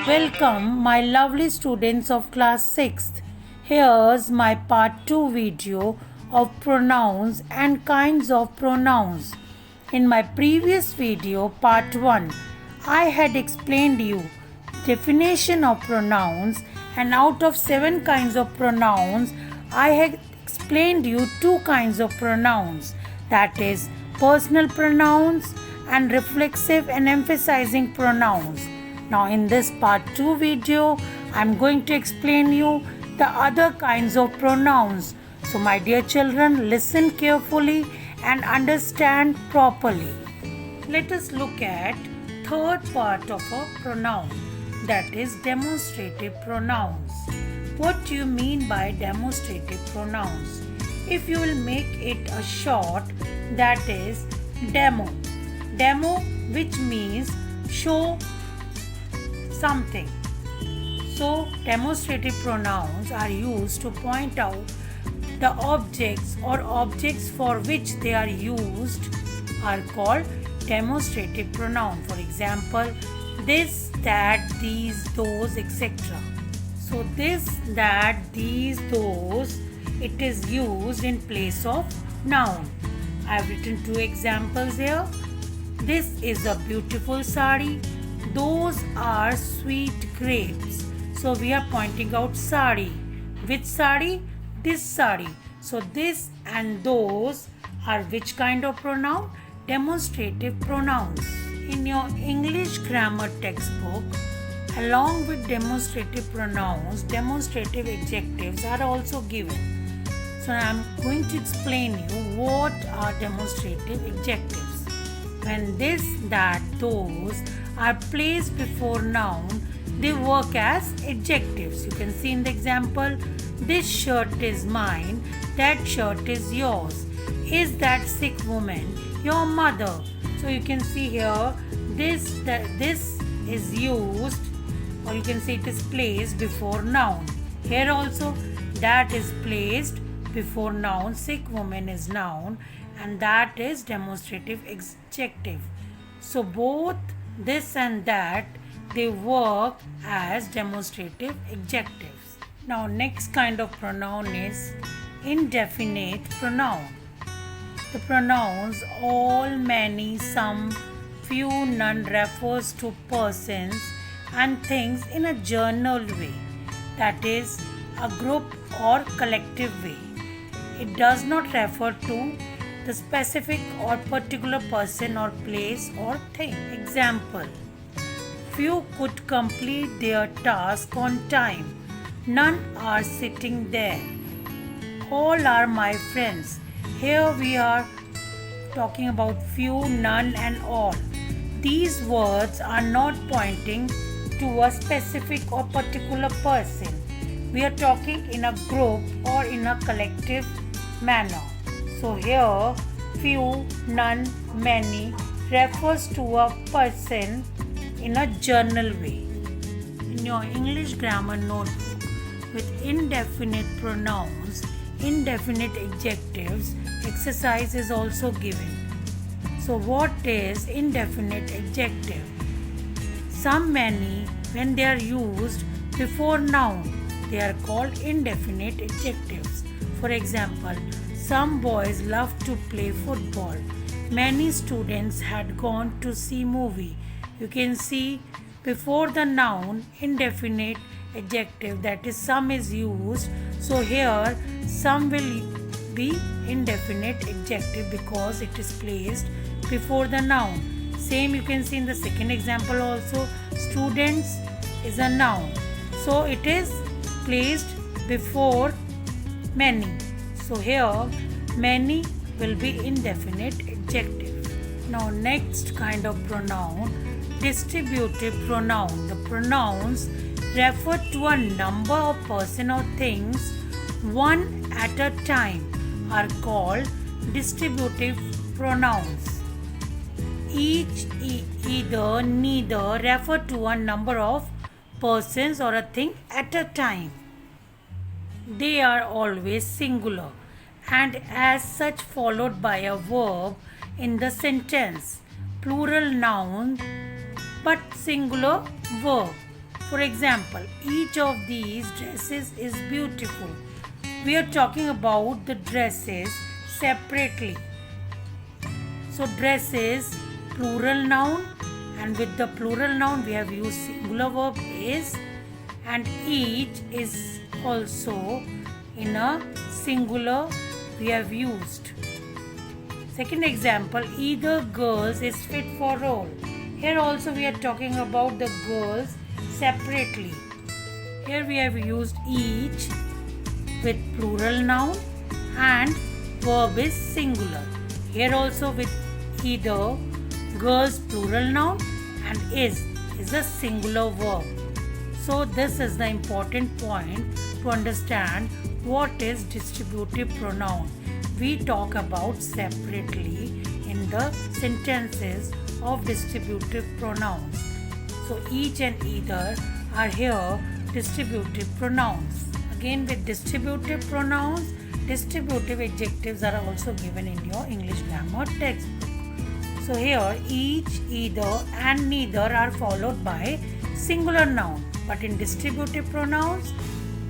Welcome, my lovely students of class 6th. Here's my part 2 video of pronouns and kinds of pronouns. In my previous video, part 1, I had explained you definition of pronouns, and out of 7 kinds of pronouns, I had explained you 2 kinds of pronouns, that is personal pronouns and reflexive and emphasizing pronouns. Now in this part 2 video, I am going to explain you the other kinds of pronouns. So my dear children, listen carefully and understand properly. Let us look at third part of a pronoun, that is demonstrative pronouns. What do you mean by demonstrative pronouns? If you will make it a short, that is demo. Demo, which means show something. So demonstrative pronouns are used to point out the objects or objects for which they are used are called demonstrative pronoun. For example, this, that, these, those, etc. So this, that, these, those, it is used in place of noun. I have written 2 examples here. This is a beautiful sari. Those are sweet grapes. So we are pointing out sari. Which sari? This sari. So this and those are which kind of pronoun? Demonstrative pronouns. In your English grammar textbook, along with demonstrative pronouns, demonstrative adjectives are also given. So I am going to explain you what are demonstrative adjectives. When this, that, those are placed before noun, they work as adjectives. You can see in the example, this shirt is mine, that shirt is yours. Is that sick woman your mother? So you can see here, this is used, or you can say it is placed before noun. Here also, that is placed before noun, sick woman is noun, and that is demonstrative adjective. So both this and that, they work as demonstrative adjectives. Now next kind of pronoun is indefinite pronoun. The pronouns all, many, some, few, none refers to persons and things in a general way, that is a group or collective way. It does not refer to the specific or particular person or place or thing. Example, few could complete their task on time. None are sitting there. All are my friends. Here we are talking about few, none and all. These words are not pointing to a specific or particular person. We are talking in a group or in a collective manner. So here, few, none, many refers to a person in a general way. In your English grammar notebook with indefinite pronouns, indefinite adjectives, exercise is also given. So what is indefinite adjective? Some, many, when they are used before noun, they are called indefinite adjectives. For example, some boys love to play football. Many students had gone to see movie. You can see before the noun indefinite adjective, that is some, is used. So here some will be indefinite adjective because it is placed before the noun. Same you can see in the second example also. Students is a noun. So it is placed before many. So here many will be indefinite adjective. Now next kind of pronoun, distributive pronoun. The pronouns refer to a number of person or things one at a time are called distributive pronouns. Each, either, neither refer to a number of persons or a thing at a time. They are always singular and as such followed by a verb in the sentence. Plural noun but singular verb. For example, each of these dresses is beautiful. We are talking about the dresses separately. So dresses, plural noun, and with the plural noun we have used singular verb is, and each is also in a singular we have used. Second example, either girls is fit for role. Here also we are talking about the girls separately. Here we have used each with plural noun and verb is singular. Here also with either, girls plural noun, and is a singular verb. So this is the important point to understand what is distributive pronoun. We talk about separately in the sentences of distributive pronouns. So each and either are here distributive pronouns. Again, with distributive pronouns, distributive adjectives are also given in your English grammar textbook. So here each, either and neither are followed by singular noun. But in distributive pronouns,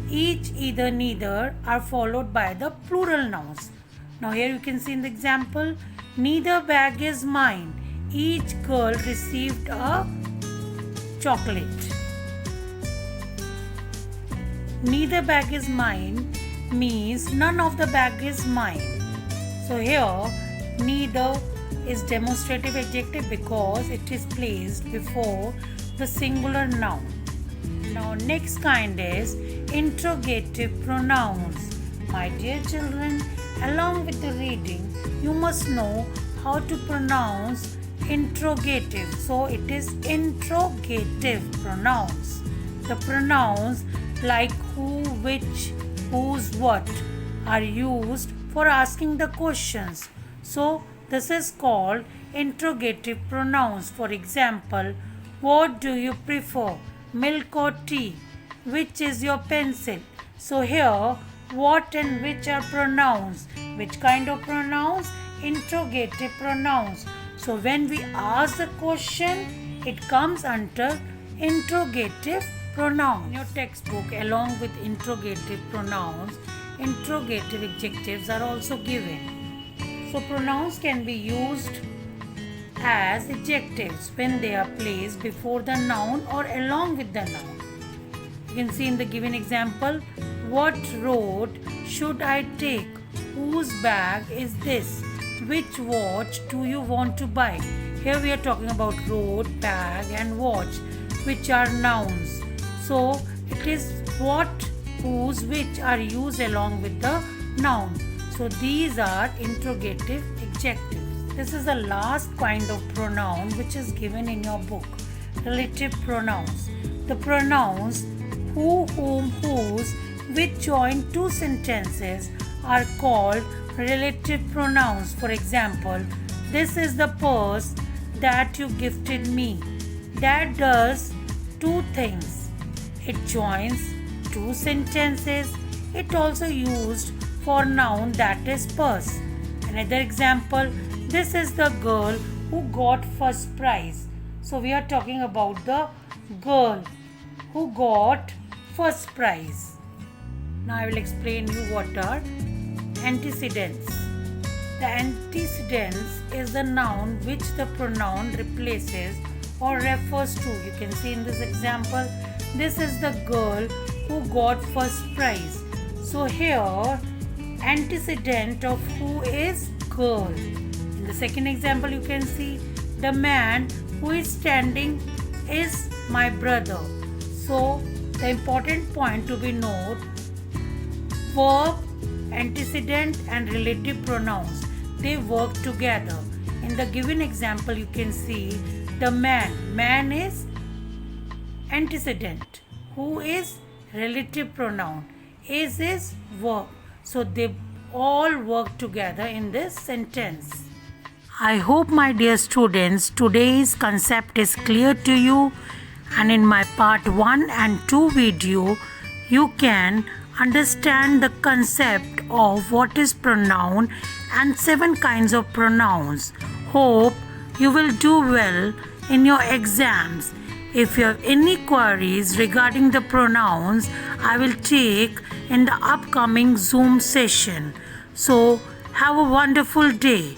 each, either, neither are followed by the plural nouns. Now here you can see in the example, neither bag is mine. Each girl received a chocolate. Neither bag is mine means none of the bag is mine. So here neither is demonstrative adjective because it is placed before the singular noun. Now next kind is interrogative pronouns. My dear children, along with the reading, you must know how to pronounce interrogative. So it is interrogative pronouns. The pronouns like who, which, whose, what are used for asking the questions. So this is called interrogative pronouns. For example, what do you prefer, milk or tea? Which is your pencil? So here what and which are pronouns. Which kind of pronouns? Interrogative pronouns. So when we ask the question, it comes under interrogative pronoun. In your textbook, along with interrogative pronouns, interrogative adjectives are also given. So pronouns can be used as adjectives when they are placed before the noun or along with the noun. You can see in the given example, what road should I take? Whose bag is this? Which watch do you want to buy? Here we are talking about road, bag and watch, which are nouns. So it is what, whose, which are used along with the noun. So these are interrogative adjectives. This is the last kind of pronoun which is given in your book, relative pronouns. The pronouns who, whom, whose, which join two sentences are called relative pronouns. For example, this is the purse that you gifted me. That does two things. It joins two sentences. It also used for noun that is purse. Another example, this is the girl who got first prize. So we are talking about the girl who got first prize. Now I will explain you what are antecedents. The antecedents is the noun which the pronoun replaces or refers to. You can see in this example, this is the girl who got first prize. So here antecedent of who is girl. In the second example you can see the man who is standing is my brother. So the important point to be noted, verb, antecedent and relative pronouns, they work together. In the given example you can see the man is antecedent, who is relative pronoun, is verb. So they all work together in this sentence. I hope my dear students today's concept is clear to you, and in my part 1 and 2 video you can understand the concept of what is pronoun and 7 kinds of pronouns. Hope you will do well in your exams. If you have any queries regarding the pronouns, I will take in the upcoming Zoom session. So, have a wonderful day.